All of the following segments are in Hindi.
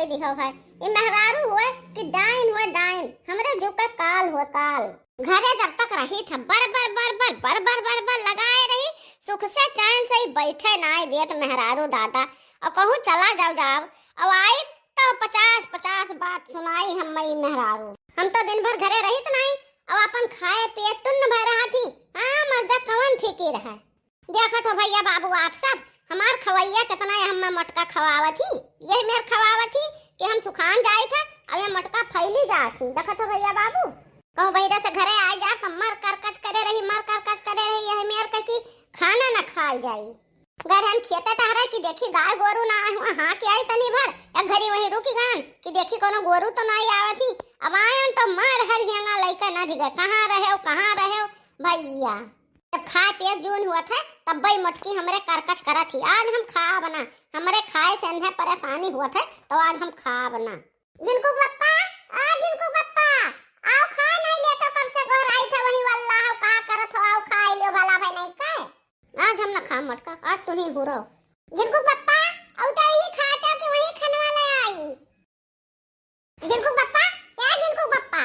दिहो है। ये मेहरारू हुए कि डाइन हुए डाइन, हमरे जो का काल हुए काल। घरे जब तक रही था बर बर बर बर बर बर बर बर लगाए रही, सुख से चैन से ही बैठे नाई देत मेहरारू दादा। और कहूँ चला जाओ जाओ, अब आई तो 50-50 बात सुनाई हम मई मेहरारू। हम तो दिन भर घरे रही तो नहीं, अब अपन खाए पिए टुन्न भर रहा थी। हाँ मर्दा कवन फिकीर है। देखो तो भैया बाबू आप सब, हमार खवैया कितना हम मटका खवावत थी। यही मेर खवावत थी कि हम सुखान जाए थे, अब ये मटका फैली जाती। देखो तो भैया बाबू, कहूँ बहिरा से घरे आ जा तो मर करकच करे रही, मर करकच करे रही। यही मेर की खाना न खाई जाई। गरहन खेते टहरा कि देखी गाय गोरू ना हुआ, हाँ के आई तनी भर एक घड़ी वही रुकी गान कि देखी कोनो गोरू तो नहीं आवत थी। अब आयन तो मार हर हिंगा लइका ना दिखे, कहाँ रहे हो भैया। जब खाए पिए जून हुआ था तब बई मटकी हमरे करकच करा थी। आज हम खा बना, हमरे खाए से अंधे परेशानी हुआ था तो आज हम खा बना। जिनको पप्पा आओ खा नहीं ले तो कब से घर आई था वही वाला हो का करत हो, आओ खा लियो भला भाई नहीं का। आज हम ना खा मटका, आज तू ही बुरो। जिनको पप्पा औ तो ही खाता कि वही खनवा ले आई। जिनको पप्पा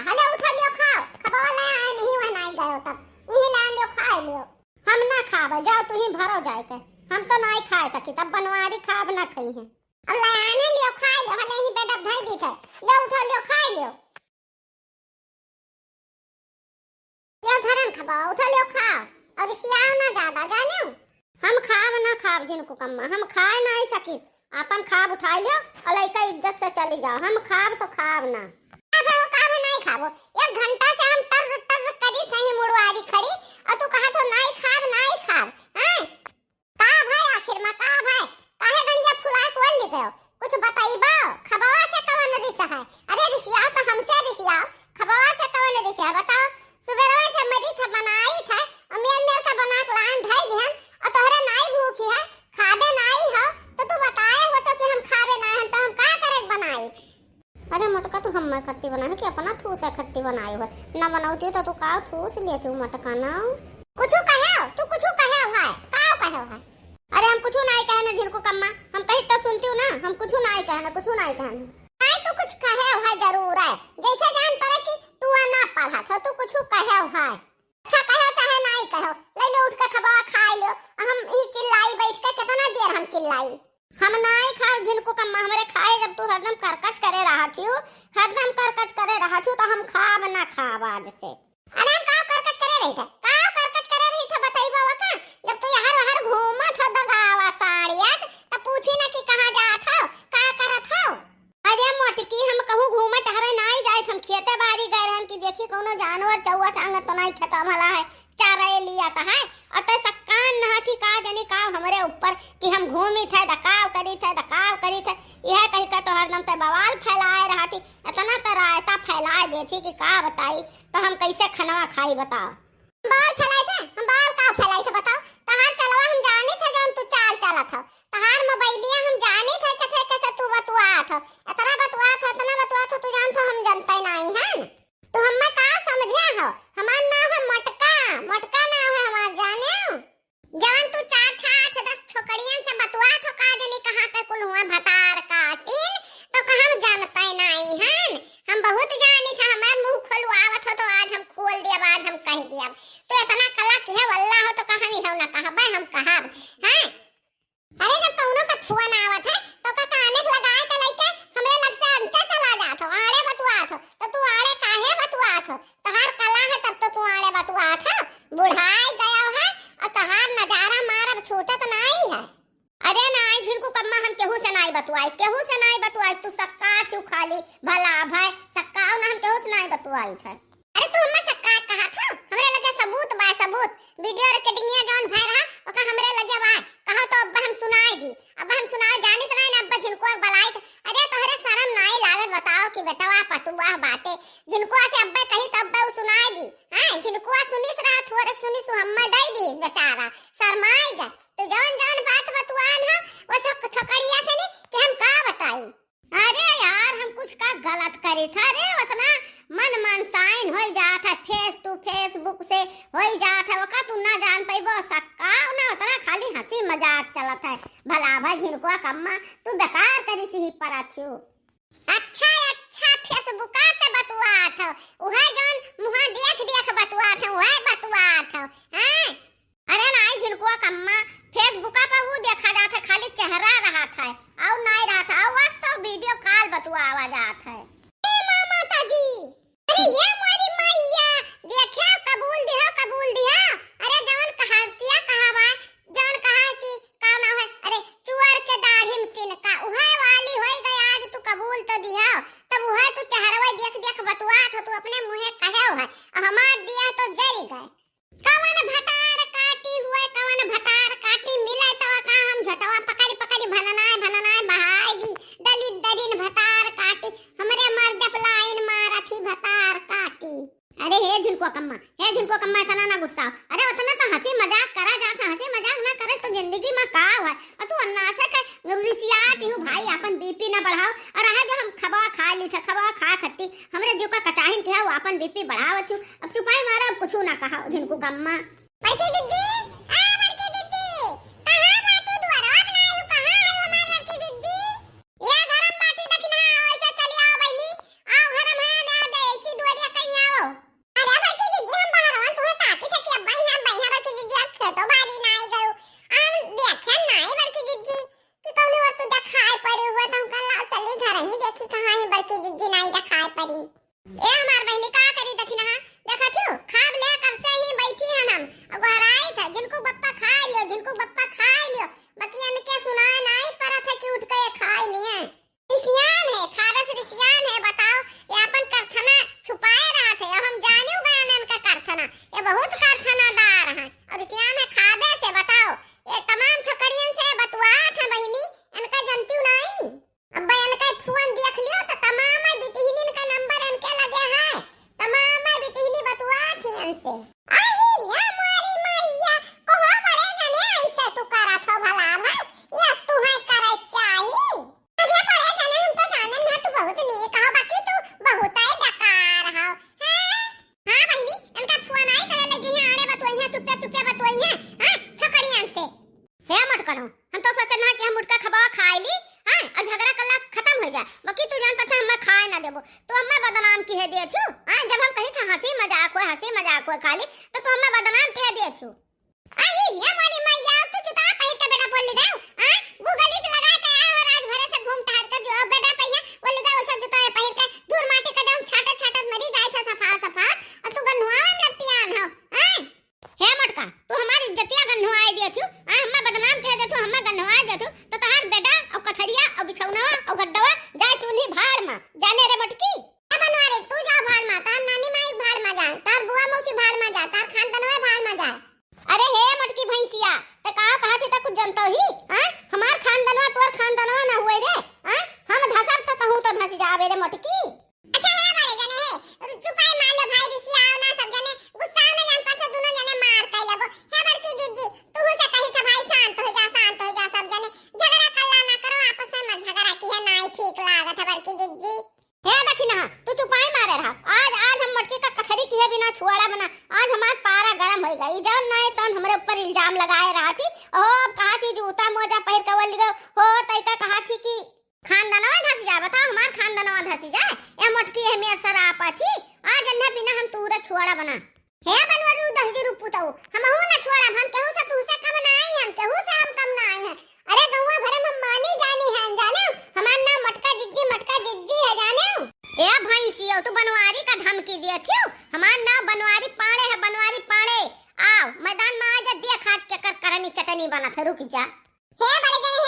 हले उठा लियो खाओ, खबवा ले आए नहीं वह नहीं गयो तब यही ला लियो खा लियो। हम ना खाबे, जाओ तू ही भरो जाए के, हम तो नहीं खा सकी तब बनवारी खाब ना खई है। अब ले आने लियो खा लियो, हने ही बेटा धई दी थे, ले उठा लियो खा लियो। ये धरन खबा उठा लियो खाओ और सियाओ ना ज्यादा जाने। हम खाब ना खाब जिनको कम्मा, हम खाए नहीं सकी, अपन खाब उठा लियो और लइका इज्जत से चली जाओ। हम खाब तो खाब ना खाबो। एक घंटा से हम तर करी सही मुड़वारी खड़ी और तू कहा तो नहीं खाब हैं का भाई, आखिर में का भाई काहे गणिया फुलाए कोल ले गयो, कुछ बताइबा। खबवा से कवन रिसा है? अरे रिसिया तो हमसे रिसिया, खबवा से कवन रिसा बताओ। सुबह से मरी था बनाई था और मेर का बना के लान धई देन और तोहरे नहीं भूखी है, खाबे नहीं हो तो तू बताए हो तो कि हम खाबे ना हम तो हम का करे बनाई। अरे मटका तो हम खट्टी बनाए कि अपना ठूस खट्टी बनाई हो ना बनाऊती तो तू का ठूस लेती हूँ मटका ना। कुछ कहे तू कुछ कहे है का कहे है? अरे हम कुछ नहीं कहने जिनको कम्मा, हम कहीं तो सुनती हूँ ना, हम कुछ नहीं कहने नहीं तू कुछ कहे है जरूर है, जैसे जान पड़े कि तू ना पढ़ा था तू कुछ कहे है। अच्छा कहे चाहे नहीं कहो, ले लो उठ के खबा खा लो। हम ही चिल्लाई बैठ के कितना देर हम चिल्लाई। हम नहीं खाओ जिनको कम्मा, हमरे खाए जब तू हरदम करकच करे रहा थी तो हम खाब ना खाब आज से। अरे हम का करकच करे रही थे बताइबा का? जब तू यहाँ घूमत था दगावा साड़िया तब पूछी ना कि कहाँ जात हो का करत हो। अरे मोटकी हम कहूँ घूमत हरे नहीं जाए, हम खेते बाड़ी गए रहन कि देखी कोनो जानवर चौवा चांगा तो नहीं खेता भला है चारा लिया था है अतः सक्कान ना थी का जनी का हमरे ऊपर कि हम घूमी थे दकाव करी थे यह कही का तो हरदम ते बवाल फैलाए रहा थी, इतना तरायता फैलाए देती कि का बताई तो हम कैसे खनवा खाई बताओ। हम बाल का फैलाए थे बताओ। तहार चलवा हम जाने थे जब तू चाल चला था, तहार मोबाइलिया हम जाने थे कैसे तू बतुआ था, इतना बतुआ था तू जान तो हम जानते नहीं है। तू हमें का समझे हो? हमार नाम है मटका नाम है हमार जाने। जवन तू 4-10 छोकरियन से बतुआ तो का जनी कहां के कुल हुआ भतार काटिन तो कहां हम जानते नहीं हैं। हम बहुत जानी था, हमार मुंह खोलवावत हो तो आज हम खोल दिया, आज हम कह दिया। तो इतना कला की है वल्ला हो तो कहां ही हो ना कहबे हम कहब हैं। अरे जब कौनो का फोन आवत है तो का काने लगाए के लइके हमरे लग से अंते चला जात हो, आड़े बतुआत हो तो तू आड़े काहे बतुआत हो? तहार कला है तब तो तू आड़े बतुआत हो, बुढ़ाई गया है और तहार नजारा मारब छूटे तो नहीं है। अरे नहीं जिनको कम्मा हम केहू से नहीं बतुआई तू सक्का क्यों खाली भला भाई सक्काओ ना हम केहू से नहीं बतुआई था। अरे तू हमें सक्का कहा था, हमरे लगे सबूत वीडियो रिकॉर्डिंग जौन भाई रहा ओका हमरे लगे बा कहो तो अब हम सुनाए जानी तो नहीं अब जिनको बलाई। अरे तोहरे शर्म नहीं लागे बताओ कि बेटवा पतुआ बाटे जिनको से अब्बे कही तो अब्बे सुनाई दी हैं, जिनको सुनिस रहा थोड़े सुनिस हम्मा दई दी बेचारा शर्माई गए। तो जौन बात बतुआन है वो सब छोकरिया से नहीं कि हम का बताई। अरे यार हम कुछ का गलत करे था रे, उतना मन साइन हो जाता है फेस टू फेसबुक से हो जाता है वो का तू ना जान पाइबो सक्का ना उतना खाली हंसी मजाक चलत है भला भाई जिनको कम्मा तू बेकार करी सी ही पड़ा थियो। अच्छा अच्छा फेसबुका से बतुआत हो, उहे जौन मुहा देख देख बतुआत हो, उहे बतुआत हो हैं। अरे नहीं झिलकुआ कम्मा, फेसबुका पर वो देखा जाता है खाली चेहरा रहा था और नहीं रहा था, और वास्तव वीडियो कॉल बतुआवा जाता है। ए माता जी, अरे ये मोरी मैया देखियो कबूल दिया। अरे जौन कहातिया कहावा, जौन कहा कि का ना है, अरे चुअर के दाढ़ी में तिनका उहे वाली होई गई, आज तू कबूल तो दिया, तब उहे तू चेहरवा देख देख बतुआत हो, तू अपने मुंहे कहे हो है, हमार दिया तो जरी गए। कवन भतार काटी हुए, कवन भतार काटी मिले तो का हम झटवा पकड़ी पकड़ी भननाय बहाई दी, दलित दरिन भतार काटी, हमरे मर्द पलाइन मारथी भतार काटी। अरे हे झिलको कम्मा इतना ना गुस्सा, अरे उतना तो हंसी मजाक करा जाता, हंसी मजाक ना करे तो जिंदगी में का है, और तू अन्ना से के रिसियात हूँ भाई, अपन बीपी ना बढ़ाओ, और रहा जो हम खबा खा ली था, खबा खा खत्ती हमरे जो का कचाहिन के है वो अपन बीपी बढ़ावत हूँ, अब चुपाई मारा, अब कुछ ना कहा झिलको कम्मा। बड़की दीदी, आ बड़की दीदी, कहां बाटू दुआरा बनाई, कहां है हमार बड़की दीदी? या गरम बाटी दखना, ऐसे चली आओ बहनी, आओ घर में ना दे ऐसी दुआरिया कहीं आओ। अरे बड़की दीदी हम बाहर आवन, तुम्हें ताकी था कि अब बढ़िया बड़की दीदी अब खेतो बाड़ी ना आई गयो, हम देखे नहीं बड़की दीदी कि कौन और तू दिखाई पड़ी हुआ, तो हम कल चली घर ही देखी कहां है बड़की दीदी नहीं दिखाई पड़ी। ए हमार बहनी का करी दखना, देखा क्यों खाब ले कब से ही बैठी हैं हम, घर आई था, जिनको बप्पा खा लियो, बाकी इनके सुना नहीं पड़ा था कि उठ के खा लिए। रिसियान है, खारस रिसियान है, बताओ ये अपन कारखाना छुपाए रहा थे, अब हम जाने गए इनका कारखाना, ये बहुत कारखानादार है, और रिसियान है खाबे से, बताओ ये तमाम छोकरियन से बतुआत है बहनी, इनका जनती नहीं, अब इनका फोन देख लियो तो तमाम बिटिहनी का नंबर इनके लगे है, तमाम बिटिहनी बतुआत है इनसे। आई या मारी मैया कोहो बड़े जने ऐसे तू करा था भला भाई, यस तू है करे चाहिए, अरे बड़े जने हम तो जाने ना, तू बहुत नेक हो, बाकी तू बहुत ही बेकार हो। हां बहनी इनका फोन आई तो ले जी आने बतुइया, चुपे बतुइया हां छोकरियन से, हे मत करो, हम तो सोचना कि हम उठका खबा खाई ली हां, और झगड़ा कल्ला खत्म हो जाए, बाकी तू जान पता हम खाए ना देबो, तो हमें बदनाम किए दे थू हां, जब हम कही था हंसी मजाक हो खाली, तो तू हमें बदनाम किए दे थू। आई ये मारी मैया तू जुता कहीं तो बेटा बोल ले जाओ हां, गूगल से लगा के आया और आज भरे से घूम टहल के जो बेटा पहिया बोल ले जाओ, सब जुता पहिर के धूल माटी का दम छाटत मरी जाए था सफा, और तू गन्नुआ में लपटियान हो हां। हे मटका तू हमारी इज्जतिया गन्नुआए दे थू हां, हमें बदनाम किए दे थू, हमें गन्नुआए दे थू, तो तहार बेटा और कथरिया और बिछौनवा और गड्डवा जाए चूल्ही भाड़ में जाने रे मटकी। ए बनवारी तू जा भाड़ में, तार नानी माई भाड़ में जाए, तार बुआ मौसी भाड़ में जाए, तार खानदानवा भाड़ में जाए। अरे हे मटकी भैंसिया ते कहा थी कुछ जनतो ही हां, हमार खानदानवा तोर खानदानवा ना हुए रे हां, हम धसब तो कहूं तो धस जावे रे मटकी। अच्छा हे बड़े जने हे चुपाई मार लो भाई, रिसिया आओ ना सब जने, गुस्सा ना जान पासे दोनों जने मार के लगो। हे बड़की दीदी तू से कही था भाई शांत हो जा सब जने, झगड़ा कल्ला ना करो आपस में, झगड़ा की है नहीं ठीक लागत है बड़की दीदी। हे दखिना तू चुपाई मारे रहा, आज हम मटकी का कथरी की है बिना छुआड़ा बना, आज हमार पारा गरम हो गई, जौन नहीं तो हमरे ऊपर इल्जाम लगाए रहा थी, ओ कहा थी जूता मोजा पहिर के वली हो, तैका कहा थी कि खानदानवा धस जा, बताओ हमार खानदानवा धस जाए, ए मटकी है मेरे सर आपा थी, आज अन्ना बिना हम तूरा छुआड़ा बना। हे बनवरू 10 रुपए तो हम हो ना छुआड़ा, हम केहू से तू से कम ना आई, हम केहू से हम कम ना आई है, अरे गौवा भरे में मानी जानी है जाने, हमार नाम मटका जिज्जी है जाने। ए भैंसी तू बनवारी का धमकी दिए थी, हमार नाम बनवारी पाड़े है, बनवारी पाड़े, आओ मैदान में आ जा, देख आज के कर करनी चटनी बना था, रुक जा। हे बड़े जने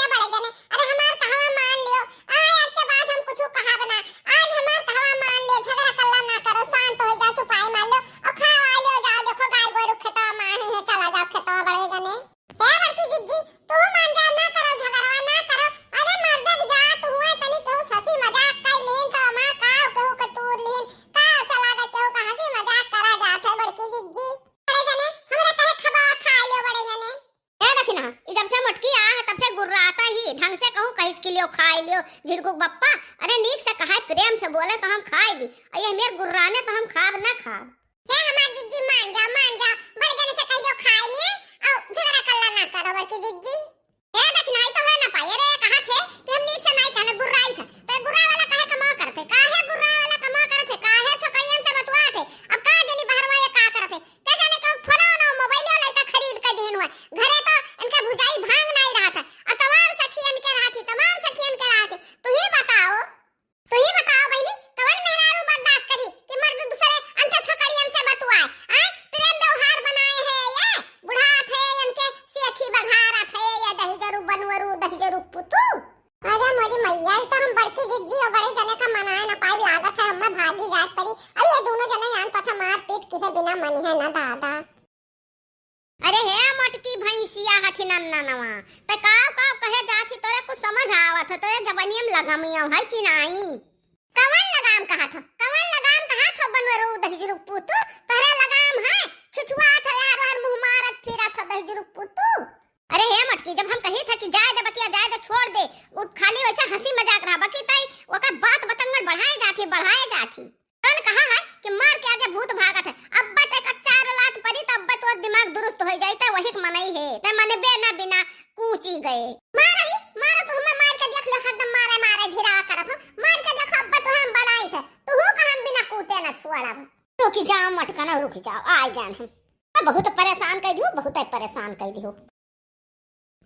अरे हमार कहवा मान लियो, आज के बाद हम कुछ कहा बना, आज हमार कहवा मान लियो, झगड़ा कल्ला ना करो, शांत हो जा, चुपाई मान लो और खावा लियो, जाओ देखो गाय गोरु खेतवा मानी है, चला जाओ खेतवा बड़े जने। हे बड़की जिज्जी तू मान जा, ना करो झगड़वा ना करो, अरे मर्द जा तू हुए तनी केहू हंसी मजाक कई लेन तो मां काव केहू के तूर लेन काव चला गए, केहू का हंसी मजाक करा जात है बड़की जिज्जी। बड़े जने हमरा कहे खबा खा लियो बड़े जने। ए दखिना जब से मटकी आ है तब से गुर्राता ही, ढंग से कहूं कहिस के लियो खाई लियो झिरकुक बप्पा, अरे नीक से कहा प्रेम से बोले तो हम खाई ली, ये मेरे गुर्राने तो हम खाब ना खाब। हे हमार जिज्जी मान जा बड़े जने से कह दो खाई लिए और झगड़ा कल्ला ना करो बड़की जिज्जी। हे दखिना तो है ना पाए रे, कहा थे कि हम नीक से नहीं कहने गुर्राई था, तो गुर्रा वाला कहे भैया ये तो हम बड़की जिद्दी और बड़े जने का मनाए ना पाई लागत है हमें भागी जात परी। अरे ये दोनों जने जान पथा मार पीट की है बिना मनी है ना दादा। अरे हे मटकी भैंसिया हथी नन्ना नवा ते काव कहे जाती तोरे कुछ समझ आवत है तोरे जवानी में लगामिया है कि नहीं। कवन लगाम कहा था बनवरो दहिजरू पुतू तोरे लगाम है छुछुआ था यार हर मुंह मारत फिरा था दहिजरू पुतू। अरे हे मटकी जब हम कही था कि जाए दे बतिया जाए दे छोड़ दे वो खाली वैसे हंसी मजाक रहा बाकी तई ओकर बात बतंगड़ बढ़ाए जाती कौन कहा है कि मार के आगे भूत भागत है। अब्बा ते का चार लात परी तब तोर दिमाग दुरुस्त हो जाता वही मनई है ते मने बेना बिना कूची गए मार तो हमें मार के देख ले हरदम मारे धीरा करत हो मार के देखो अब्बा तो हम बनाई थे तू हो का हम बिना कूटे ना छुआड़ा। रुकी जाओ मटका ना रुकी जाओ आ गए हम बहुत परेशान कर दियो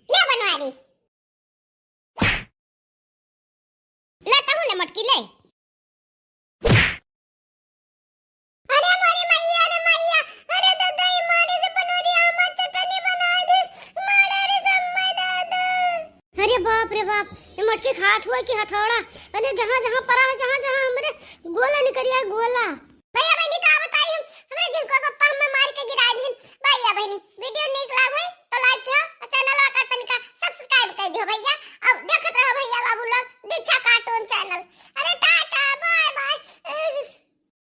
ले बनवारी ले तहु ले मटकी ले। अरे मारी मैया अरे दादा ये मारे से बनवारी आमा चटनी बना दे मारे रे सम्मा दादा। अरे बाप रे बाप ये मटकी खात हुआ कि हथौड़ा अरे जहां पड़ा है जहां हमरे गोला निकलिया गोला। भैया बहनी का बताई हमरे जिनको गप्पा में मार के गिरा दी। भैया बहनी वीडियो नीक लागई तो लाइक कियो चैनल का तनिका सब्सक्राइब कर दियो भैया अब देखत रहो भैया।